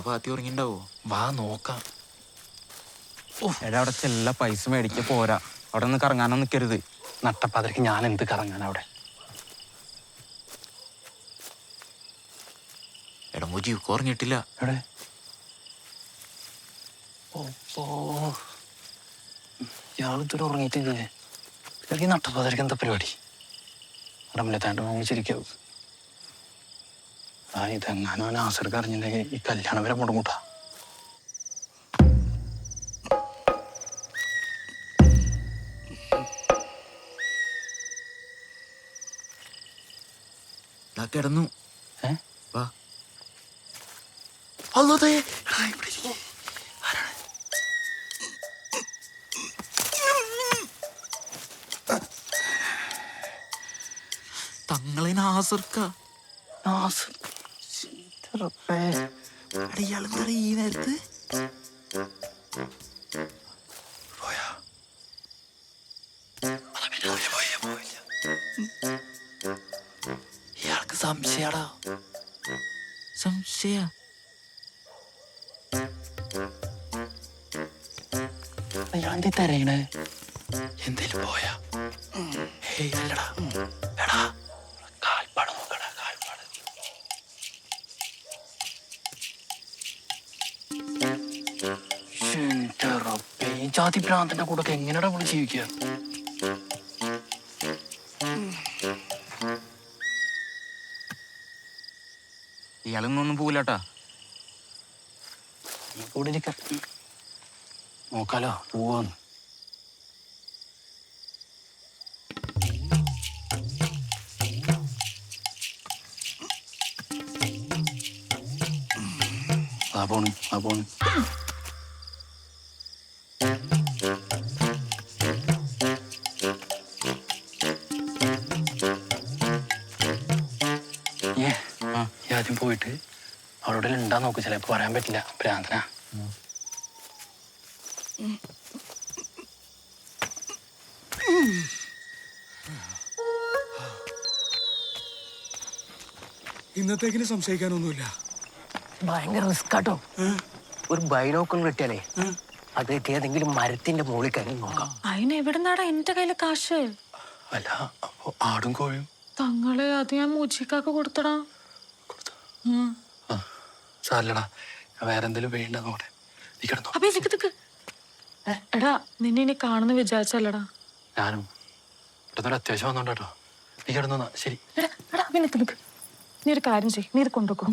ഫാത്തി ഉറങ്ങിണ്ടാവോ? വാ നോക്കാം. എടാ അവിടെ ചെല്ല പൈസ മേടിക്ക പോരാ. അവിടെ നിന്ന് കറങ്ങാനൊന്നും നിൽക്കരുത്. നട്ടപ്പാതിരക്ക് ഞാൻ എന്ത് കറങ്ങാൻ അവിടെ? എടാ മുജീബ് കുറഞ്ഞിട്ടില്ല. എവിടെ? ഓപ്പോ ഇയാളിതൊരു ഉറങ്ങിയിട്ടില്ലേ? ഈ നട്ടപ്പാതിരക്ക് എന്താ പരിപാടി? റംലത്താൻ്റെ മോങ്ങി ചിരിക്കാവും. ആ ഇതെങ്ങാനോ നാസർക്ക് അറിഞ്ഞിട്ടുണ്ടെങ്കിൽ ഈ കല്യാണം വരെ മുടങ്ങൂട്ടാ. കിടന്നു. വാ. തങ്ങളെ നാസർക്ക. ഇയാളെന്താ ഈ നേരത്ത്? ഇയാൾക്ക് സംശയാടാ. സംശയ അയാളെന്തീ തരയണേ? എന്തേലും പോയാ? ഹേയ് അല്ലടാ. എടാ കാൽപ്പാട് നോക്കടാ, കാൽപ്പാട്. എന്റെ റബ്ബേ, ഈ ജാതി ഭ്രാന്തന്റെ കൂടെ ഒക്കെ എങ്ങനെയാടാ നമ്മള് ജീവിക്കുക? ഇയാളൊന്നും പോവില്ലാട്ടാ. കൂടെ ഇരിക്ക. നോക്കാലോ പോവാന്ന്. ആ പോണ്, ആ പോണ്. ആദ്യം പോയിട്ട് അവിടെ ഉണ്ടാ നോക്ക്. ചിലപ്പോ പറയാൻ പറ്റില്ല, ഭ്രാന്തനാ. ഇന്നത്തേക്കിന് സംശയിക്കാനൊന്നുമില്ല. ഭയങ്കര റിസ്കാട്ടോ. ഒരു ബൈനോക്കുലർ കിട്ടിയാലേ അത് ഏതെങ്കിലും മരത്തിന്റെ മുകളിൽ കയറി നോക്കാം. അതിന് എവിടുന്നാടാ എന്റെ കയ്യില് കാശ്? അല്ല അപ്പൊ ആടും കോഴിയും തങ്ങളെ അത് ഞാൻ മൂച്ചിക്കാക്ക് കൊടുത്തടാ. സാരല്ലടാ, വേറെ എന്തെങ്കിലും വേണ്ട നോട്ടെ. നീ കിടന്നോ. അപ്പൊ നിക്ക് എടാ, നിന്നെ ഇനി കാണുന്ന വിചാരിച്ചല്ലടാ. ഞാനും ഇവിടുന്നൊരു അത്യാവശ്യം വന്നോട്ടോ. നീ കിടന്നോന്നാ. ശരി. എടാ നിക്ക്. നീ ഒരു കാര്യം ചെയ്യ്, നീ ഇത് കൊണ്ടുവെക്കോ.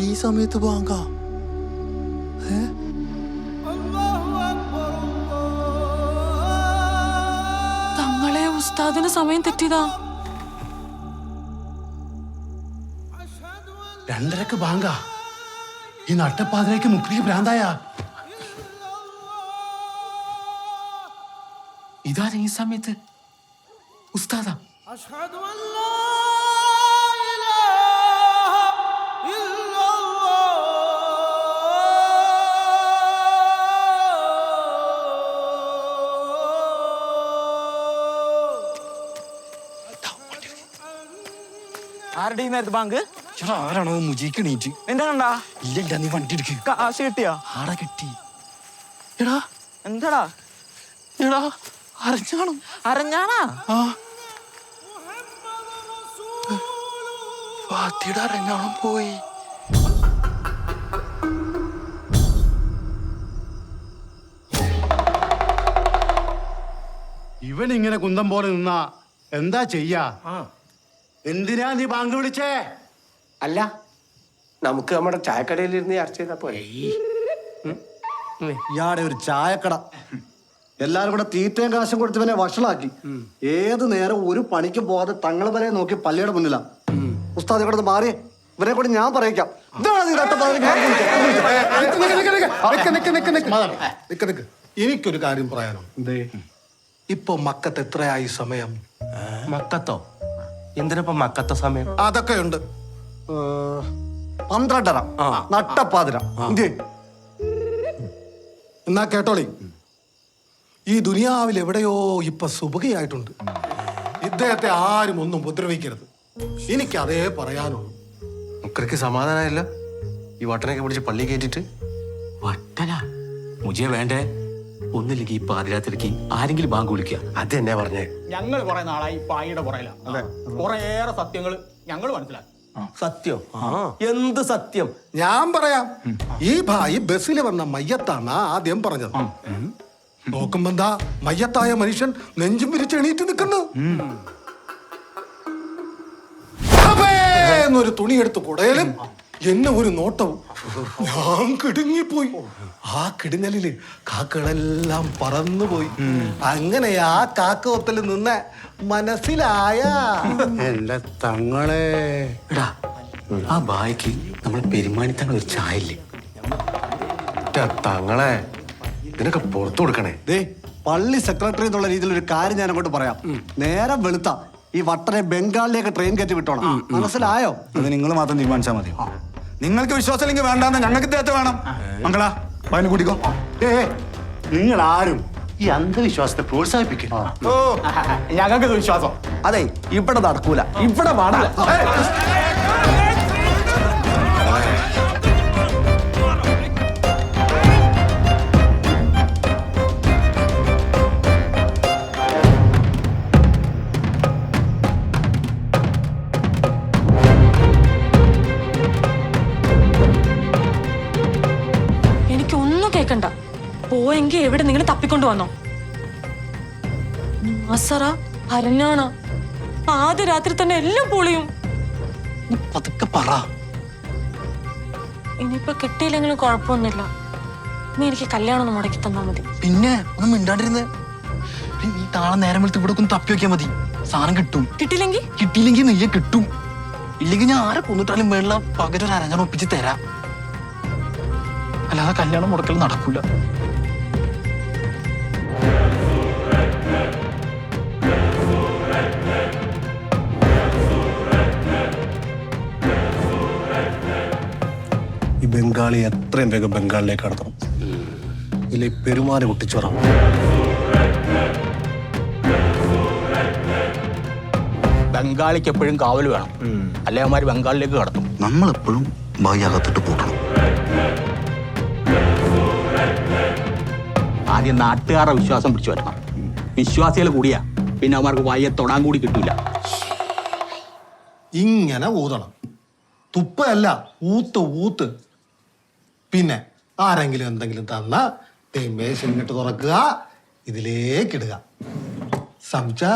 ഈ സമയത്ത് ബാങ്ക. തങ്ങളെ ഉസ്താദിന് സമയം തെറ്റിയതാ. 2:30 ബാങ്ക. ഈ നട്ടപ്പാതിരേക്ക് മുക്രിക്ക് ഭ്രാന്തായ. ഇതാരാ ഈ സമയത്ത്? ഉസ്താദാ? ആരുടെ ഈ നേരത്ത് ബാങ്ക്? ആരാണോ മുജീക്ക് നീറ്റ്? എന്താ കണ്ടാ? ഇല്ല, നീ വണ്ടി എടുക്ക്. കാശ് കിട്ടിയാ? ആടാ കിട്ടി. എടാ എന്താടാ? എടാ അറിഞ്ഞാണോ? അറിഞ്ഞാണാ? ആ ഫാത്തിയുടെ അരഞ്ഞാണം പോയി. ഇവൻ ഇങ്ങനെ കുന്തം പോലെ നിന്നാ എന്താ ചെയ്യാ? എന്തിനാ നീ ബാങ്ക് വിളിച്ചേ? അല്ല, നമുക്ക് നമ്മുടെ ചായക്കടയിൽ ഇരുന്ന് ചർച്ച ചെയ്താ പോലെ. ഇയാടെ ഒരു ചായക്കട. എല്ലാരും കൂടെ തീറ്റയും കാശും കൊടുത്തവനെ വഷളാക്കി. ഏത് നേരം ഒരു പണിക്കും പോകാതെ തങ്ങളെ വരെ നോക്കി പള്ളിയുടെ മുന്നിലാ. ഉസ്താദ് ഇവിടെ മാറിയേ, ഇവരെ കൂടി ഞാൻ പറയിക്കാം. ഇതാണ് നീ നട്ടപ്പാതിരക്ക് എനിക്കൊരു കാര്യം പറയാനുണ്ട്. ഇപ്പൊ മക്കത്ത് എത്രയായി സമയം? മക്കത്തോ? എന്തിനപ്പോ മക്കത്ത സമയം? അതൊക്കെ ഉണ്ട്. 12:30 നട്ടപ്പാതിര. എന്നാ കേട്ടോളി, ഈ ദുനിയാവിൽ എവിടെയോ ഇപ്പൊ സുബഹിയായിട്ടുണ്ട്. ഇദ്ദേഹത്തെ ആരും ഒന്നും ഉപദ്രവിക്കരുത്. എനിക്ക് അതേ പറയാനുള്ളൂ. മുക്കരക്ക് സമാധാനമായില്ല ഈ വട്ടനൊക്കെ പിടിച്ച് പള്ളി കയറ്റിട്ട്? വട്ടനാ മുജിയ വേണ്ടേ? ഒന്നില്ലെങ്കിൽ ഈ പാതിരാത്രിക്ക് ആരെങ്കിലും ബാങ്ക് വിളിക്കുക. അത് തന്നെ പറഞ്ഞേ. ഞങ്ങൾ കുറെ നാളായി പായിയുടെ പുറയിലാണ്. കുറേയേറെ സത്യങ്ങൾ ഞങ്ങൾ മനസ്സിലാക്കി. സത്യം? എന്ത് സത്യം? ഞാൻ പറയാം. ഈ ഭായി ബസ്സിൽ വന്ന മയ്യത്താണ് ആദ്യം പറഞ്ഞത്. നോക്കുമ്പോ എന്താ മയ്യത്തായ മനുഷ്യൻ നെഞ്ചും വിരിച്ച് എണീറ്റ് നിൽക്കുന്നു. എന്നൊരു തുണി എടുത്ത് കുടയലും എന്നെ ഒരു നോട്ടവും. ഞാൻ കിടുങ്ങിപ്പോയി. ആ കിടുങ്ങലില് കാക്കകളെല്ലാം പറന്നുപോയി. അങ്ങനെ ആ കാക്ക ഒത്തൽ നിന്ന് മനസ്സിലായ എന്റെ തങ്ങളെ. എടാ, ആ ബായിക്ക് നമ്മൾ പെരുമാനിത്തങ്ങൾ ഒരു ചായ ഇല്ലേ? തങ്ങളെ ഇതിനൊക്കെ പുറത്തു കൊടുക്കണേ. ദേ, പള്ളി സെക്രട്ടറി എന്നുള്ള രീതിയിൽ ഒരു കാര്യം ഞാൻ അങ്ങോട്ട് പറയാം. നേരം വെളുത്ത ഈ വട്ടനെ ബംഗാളിലേക്ക് ട്രെയിൻ കയറ്റി വിട്ടോണം. മനസ്സിലായോ? അത് നിങ്ങൾ മാത്രം തീരുമാനിച്ചാൽ മതി. നിങ്ങൾക്ക് വിശ്വാസമില്ലെങ്കിൽ വേണ്ടാന്ന് ഞങ്ങൾക്ക് ഇദ്ദേഹത്തെ വേണം. മംഗള പതിന് കൂട്ടിക്കോ. നിങ്ങൾ ആരും ഈ അന്ധവിശ്വാസത്തെ പ്രോത്സാഹിപ്പിക്കും. ഞങ്ങൾക്ക് വിശ്വാസം. അതെ, ഇവിടെ നടക്കൂല, ഇവിടെ പാടില്ല. എനിക്കൊന്നും കേക്കണ്ട. പോയെങ്കിൽ എവിടെ നിങ്ങൾ തപ്പിക്കൊണ്ട് വന്നോ? നാസറ, ഹരഞ്ഞാണ, ആദ്യ രാത്രി തന്നെ എല്ലാം പൊളിയും. പതുക്കെ പറ. ഇനിയിപ്പൊ കിട്ടിയില്ലെങ്കിലും കുഴപ്പമൊന്നുമില്ല. നീ എനിക്ക് കല്യാണം ഒന്ന് മുടക്കി തന്നാ മതി. പിന്നെ ഒന്നും മിണ്ടാണ്ടിരുന്ന്. നീ താളെ നേരം വെളുത്ത് ഇവിടെ ഒന്ന് തപ്പി വെക്കാൻ മതി. സാധനം കിട്ടും. കിട്ടിയില്ലെങ്കിൽ കിട്ടിയില്ലെങ്കിൽ നെയ്യെ കിട്ടും. ഇല്ലെങ്കിൽ ഞാൻ ആരെ കൊന്നിട്ടാലും വേണ്ട പകരം ഒരു അരഞ്ഞാണ് ഒപ്പിച്ച് തരാം. അല്ലാതെ കല്യാണം മുടക്കൽ നടക്കൂല. ഈ ബംഗാളി എത്രയും വേഗം ബംഗാളിലേക്ക് കടത്തണം. ഇതിലെ പെരുമാറി കുട്ടിച്ചോറാണ്. ബംഗാളിക്ക് എപ്പോഴും കാവൽ വേണം, അല്ലെ അവന്മാര് ബംഗാളിലേക്ക് കടത്തും. നമ്മളെപ്പോഴും ഭാഗ്യ അകത്തിട്ട് പൂട്ടണം. ആദ്യം നാട്ടുകാരുടെ വിശ്വാസം പിടിച്ചു വരണം. വിശ്വാസികൾ കൂടിയാ പിന്നെ അവന്മാർക്ക് വായെ തൊടാൻ കൂടി കിട്ടൂല. ഇങ്ങനെ ഊതണം. തുപ്പല്ല, ഊത്ത്. പിന്നെ ആരെങ്കിലും എന്തെങ്കിലും തന്ന മേശിട്ട് തുറക്കുക, ഇതിലേക്കിടുക. സംസാ